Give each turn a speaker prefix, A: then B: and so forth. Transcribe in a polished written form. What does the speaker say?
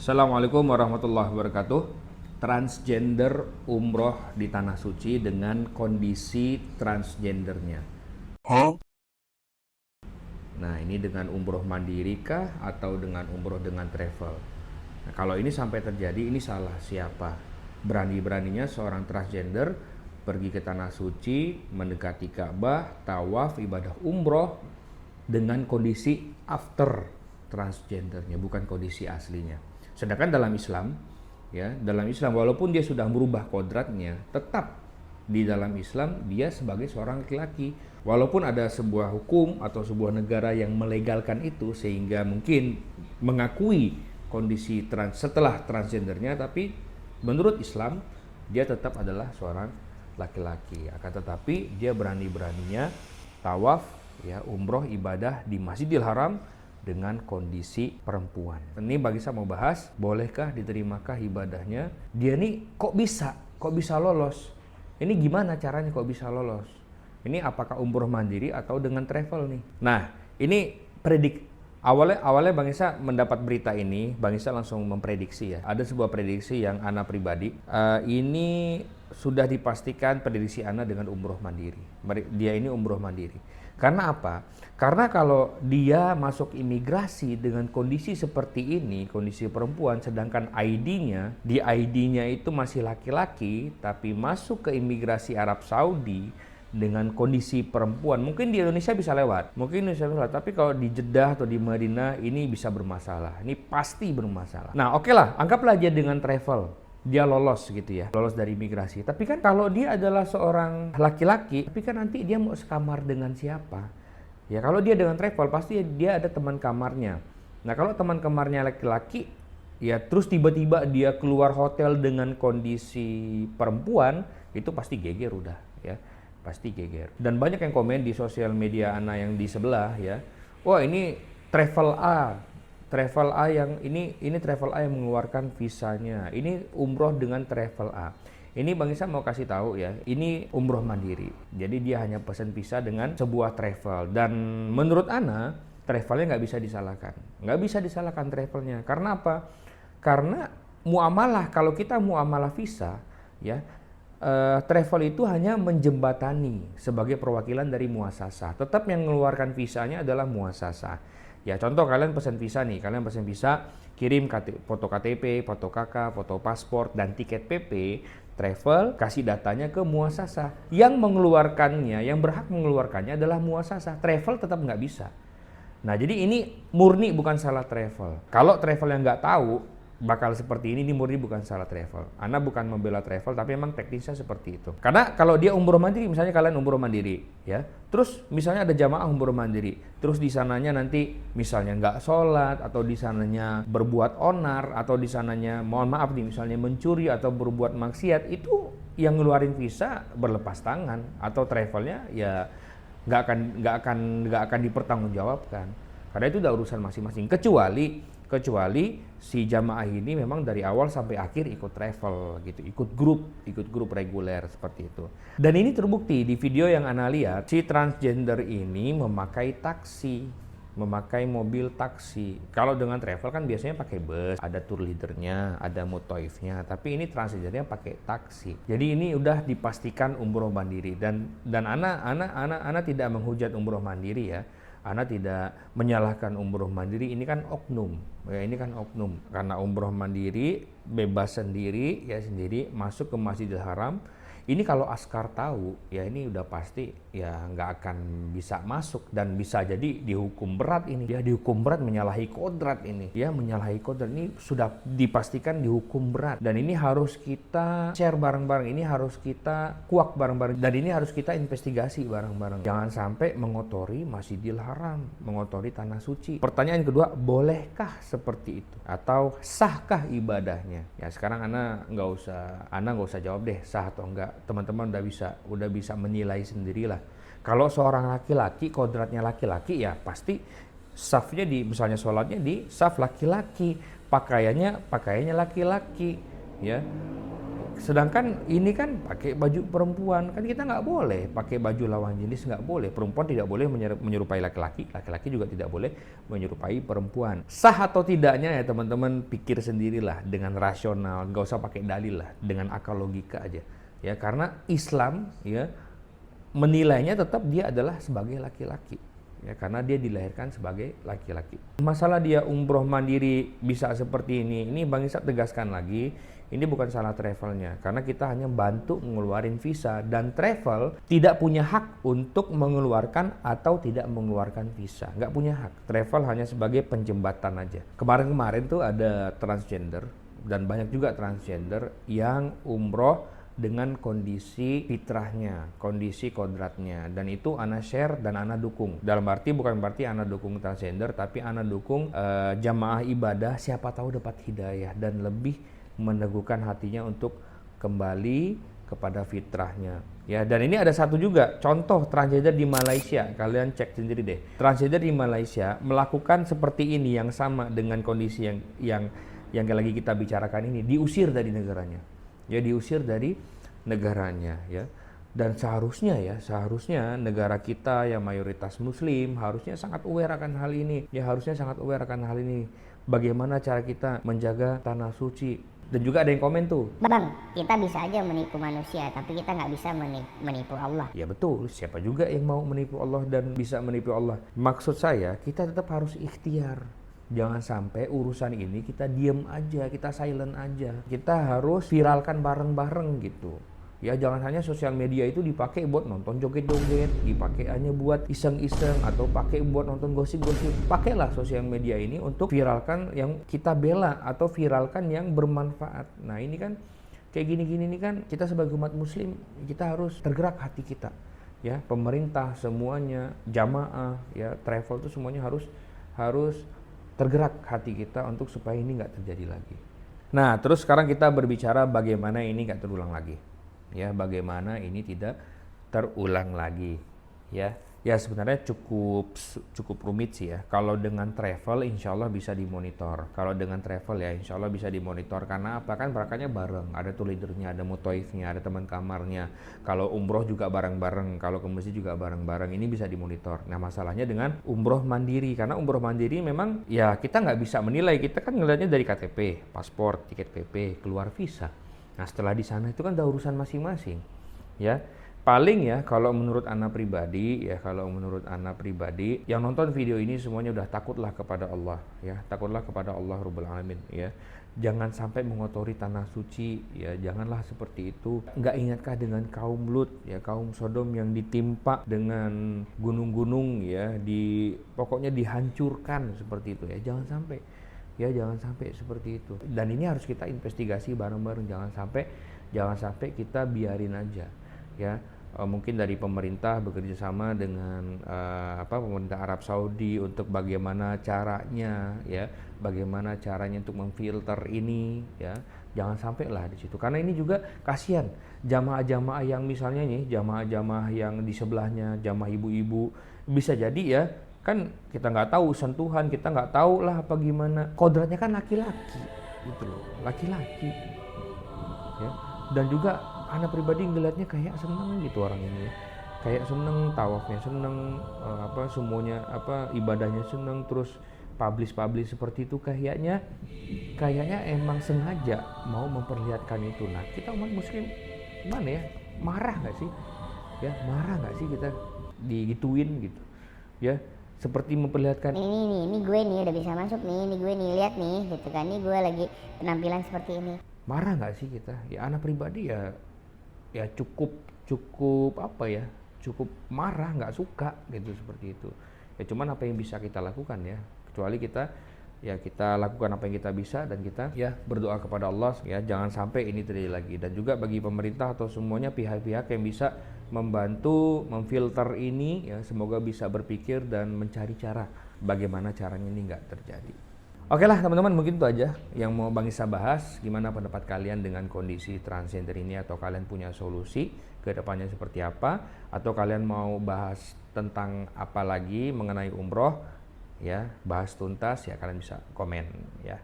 A: Assalamualaikum warahmatullahi wabarakatuh. Transgender umroh di Tanah Suci dengan kondisi transgendernya. Nah, ini dengan umroh mandiri kah atau dengan umroh dengan travel? Nah, kalau ini sampai terjadi, ini salah siapa? Berani-beraninya seorang transgender pergi ke Tanah Suci, mendekati Ka'bah, tawaf, ibadah umroh dengan kondisi after transgendernya, bukan kondisi aslinya. Sedangkan dalam Islam, ya, dalam Islam walaupun dia sudah merubah kodratnya, tetap di dalam Islam dia sebagai seorang laki-laki. Walaupun ada sebuah hukum atau sebuah negara yang melegalkan itu sehingga mungkin mengakui kondisi setelah transgendernya, tapi menurut Islam dia tetap adalah seorang laki-laki. Akan tetapi dia berani-beraninya tawaf, ya, umroh ibadah di Masjidil Haram dengan kondisi perempuan. Ini bagi saya mau bahas, bolehkah diterimakah ibadahnya? Dia nih kok bisa lolos? Ini gimana caranya kok bisa lolos? Ini apakah umroh mandiri atau dengan travel nih? Nah, ini awalnya Bang Isa mendapat berita ini, Bang Isa langsung memprediksi ya. Ada sebuah prediksi yang Ana pribadi, ini sudah dipastikan prediksi Ana dengan umroh mandiri. Dia ini umroh mandiri. Karena apa? Karena kalau dia masuk imigrasi dengan kondisi seperti ini, kondisi perempuan, sedangkan di ID-nya itu masih laki-laki, tapi masuk ke imigrasi Arab Saudi dengan kondisi perempuan, mungkin di Indonesia bisa lewat, tapi kalau di Jeddah atau di Madinah ini bisa bermasalah. Ini pasti bermasalah. Nah, oke lah, anggaplah dia dengan travel, dia lolos gitu ya, lolos dari imigrasi. Tapi kan kalau dia adalah seorang laki-laki, tapi kan nanti dia mau sekamar dengan siapa? Ya kalau dia dengan travel pasti dia ada teman kamarnya. Nah kalau teman kamarnya laki-laki, ya terus tiba-tiba dia keluar hotel dengan kondisi perempuan, itu pasti geger udah ya. Pasti geger. Dan banyak yang komen di sosial media Ana yang di sebelah ya. Wah, ini travel A yang ini travel A yang mengeluarkan visanya. Ini umroh dengan travel A. Ini Bang Isa mau kasih tahu ya, ini umroh mandiri. Jadi dia hanya pesan visa dengan sebuah travel. Dan menurut Ana, travelnya nggak bisa disalahkan. Nggak bisa disalahkan travelnya. Karena apa? Karena muamalah, kalau kita muamalah visa ya, travel itu hanya menjembatani sebagai perwakilan dari muasasah. Tetap yang mengeluarkan visanya adalah muasasah. Ya contoh kalian pesan visa nih, kalian pesan visa, kirim foto KTP, foto KK, foto paspor, dan tiket PP, travel kasih datanya ke muasasah. Yang mengeluarkannya, yang berhak mengeluarkannya adalah muasasah. Travel tetap nggak bisa. Nah jadi ini murni bukan salah travel. Kalau travel yang nggak tahu bakal seperti ini murni bukan salah travel. Ana bukan membela travel, tapi memang teknisnya seperti itu. Karena kalau dia umroh mandiri, misalnya kalian umroh mandiri, ya, terus misalnya ada jamaah umroh mandiri, terus di sananya nanti misalnya nggak sholat, atau di sananya berbuat onar, atau di sananya mohon maaf nih misalnya mencuri atau berbuat maksiat, itu yang ngeluarin visa berlepas tangan, atau travelnya ya nggak akan dipertanggungjawabkan. Karena itu udah urusan masing-masing. Kecuali si jamaah ini memang dari awal sampai akhir ikut travel gitu, ikut grup reguler seperti itu. Dan ini terbukti di video yang Ana lihat, si transgender ini memakai mobil taksi. Kalau dengan travel kan biasanya pakai bus, ada tour leadernya, ada mutoifnya, tapi ini transgendernya pakai taksi. Jadi ini udah dipastikan umroh mandiri, dan Ana tidak menghujat umroh mandiri ya. Ana tidak menyalahkan umroh mandiri, ini kan oknum. Ya, ini kan oknum. Karena umroh mandiri, bebas sendiri, ya sendiri, masuk ke Masjidil Haram. Ini kalau askar tahu, ya ini udah pasti ya nggak akan bisa masuk, dan bisa jadi dihukum berat ini. Ya dihukum berat, menyalahi kodrat ini. Ya menyalahi kodrat ini sudah dipastikan dihukum berat. Dan ini harus kita share bareng-bareng, ini harus kita kuak bareng-bareng, dan ini harus kita investigasi bareng-bareng. Jangan sampai mengotori Masjidil Haram, mengotori Tanah Suci. Pertanyaan kedua, bolehkah seperti itu? Atau sahkah ibadahnya? Ya sekarang Ana nggak usah jawab deh sah atau enggak. Teman-teman udah bisa menilai sendirilah. Kalau seorang laki-laki, kodratnya laki-laki, ya pasti safnya misalnya sholatnya di saf laki-laki, pakaiannya laki-laki, ya. Sedangkan ini kan pakai baju perempuan, kan kita nggak boleh pakai baju lawan jenis, nggak boleh. Perempuan tidak boleh menyerupai laki-laki, laki-laki juga tidak boleh menyerupai perempuan. Sah atau tidaknya ya teman-teman pikir sendirilah dengan rasional, nggak usah pakai dalil lah, dengan akal logika aja. Ya, karena Islam ya menilainya tetap dia adalah sebagai laki-laki. Ya, karena dia dilahirkan sebagai laki-laki. Masalah dia umroh mandiri bisa seperti ini Bang Ishak tegaskan lagi, ini bukan salah travelnya, karena kita hanya bantu mengeluarkan visa, dan travel tidak punya hak untuk mengeluarkan atau tidak mengeluarkan visa, nggak punya hak. Travel hanya sebagai penjembatan aja. Kemarin tuh ada transgender, dan banyak juga transgender yang umroh dengan kondisi fitrahnya, kondisi kodratnya, dan itu ana share dan ana dukung. Dalam arti bukan berarti ana dukung transgender, tapi ana dukung jamaah ibadah, siapa tahu dapat hidayah dan lebih meneguhkan hatinya untuk kembali kepada fitrahnya. Ya, dan ini ada satu juga contoh transgender di Malaysia, kalian cek sendiri deh. Transgender di Malaysia melakukan seperti ini yang sama dengan kondisi yang lagi kita bicarakan ini, diusir dari negaranya. Ya, diusir dari negaranya ya. Dan seharusnya negara kita yang mayoritas muslim harusnya sangat aware akan hal ini. Ya, harusnya sangat aware akan hal ini. Bagaimana cara kita menjaga tanah suci. Dan juga ada yang komen tuh,
B: Bang, kita bisa aja menipu manusia, tapi kita nggak bisa menipu Allah.
A: Ya betul, siapa juga yang mau menipu Allah dan bisa menipu Allah. Maksud saya, kita tetap harus ikhtiar. Jangan sampai urusan ini kita diem aja, kita silent aja. Kita harus viralkan bareng-bareng gitu. Ya, jangan hanya sosial media itu dipakai buat nonton joget-joget, dipakai hanya buat iseng-iseng atau pakai buat nonton gosip-gosip. Pakailah sosial media ini untuk viralkan yang kita bela atau viralkan yang bermanfaat. Nah, ini kan kayak gini-gini ini kan kita sebagai umat muslim kita harus tergerak hati kita. Ya, pemerintah semuanya, jamaah, ya, travel itu semuanya harus tergerak hati kita untuk supaya ini nggak terjadi lagi. Nah, terus sekarang kita berbicara bagaimana ini nggak terulang lagi. Ya, bagaimana ini tidak terulang lagi. Ya sebenarnya cukup rumit sih ya. Kalau dengan travel insya Allah bisa dimonitor. Kalau dengan travel ya insya Allah bisa dimonitor. Karena apa, kan berakanya bareng. Ada tuh leadernya, ada mutoifnya, ada teman kamarnya. Kalau umroh juga bareng-bareng. Kalau ke masjid juga bareng-bareng. Ini bisa dimonitor. Nah, masalahnya dengan umroh mandiri. Karena umroh mandiri memang ya kita nggak bisa menilai. Kita kan ngelihatnya dari KTP, paspor, tiket PP, keluar visa. Nah, setelah di sana itu kan ada urusan masing-masing. Ya. Paling ya kalau menurut ana pribadi yang nonton video ini semuanya udah takutlah kepada Allah ya, takutlah kepada Allah Rabbul Alamin ya. Jangan sampai mengotori tanah suci ya, janganlah seperti itu. Nggak ingatkah dengan kaum Lut ya, kaum Sodom yang ditimpa dengan gunung-gunung ya, pokoknya dihancurkan seperti itu ya. Jangan sampai seperti itu. Dan ini harus kita investigasi bareng-bareng, jangan sampai kita biarin aja ya. Mungkin dari pemerintah bekerja sama dengan pemerintah Arab Saudi untuk bagaimana caranya untuk memfilter ini ya. Jangan sampai lah di situ, karena ini juga kasihan jamaah-jamaah yang misalnya nih, jamaah-jamaah yang di sebelahnya, jamaah ibu-ibu, bisa jadi ya kan kita nggak tahu sentuhan, kita nggak tahu lah apa gimana, kodratnya kan laki-laki gitu loh, laki-laki ya. Dan juga anak pribadi ngeliatnya kayak seneng gitu orang ini, kayak seneng, tawafnya seneng, semuanya ibadahnya seneng, terus publish seperti itu, kayaknya emang sengaja mau memperlihatkan itu. Nah, kita umat muslim gimana ya, marah nggak sih kita digituin gitu ya, seperti memperlihatkan
B: ini gue nih udah bisa masuk nih, ini gue nih lihat nih gitu kan, ini gue lagi penampilan seperti ini.
A: Marah nggak sih kita? Ya anak pribadi ya cukup marah, nggak suka gitu seperti itu. Ya cuman apa yang bisa kita lakukan ya, kecuali kita lakukan apa yang kita bisa, dan kita ya berdoa kepada Allah ya jangan sampai ini terjadi lagi. Dan juga bagi pemerintah atau semuanya pihak-pihak yang bisa membantu memfilter ini ya, semoga bisa berpikir dan mencari cara bagaimana caranya ini nggak terjadi. Oke lah teman-teman, mungkin itu aja yang mau Bang Isa bahas. Gimana pendapat kalian dengan kondisi transgender ini, atau kalian punya solusi ke depannya seperti apa, atau kalian mau bahas tentang apa lagi mengenai umroh ya, bahas tuntas ya, kalian bisa komen ya.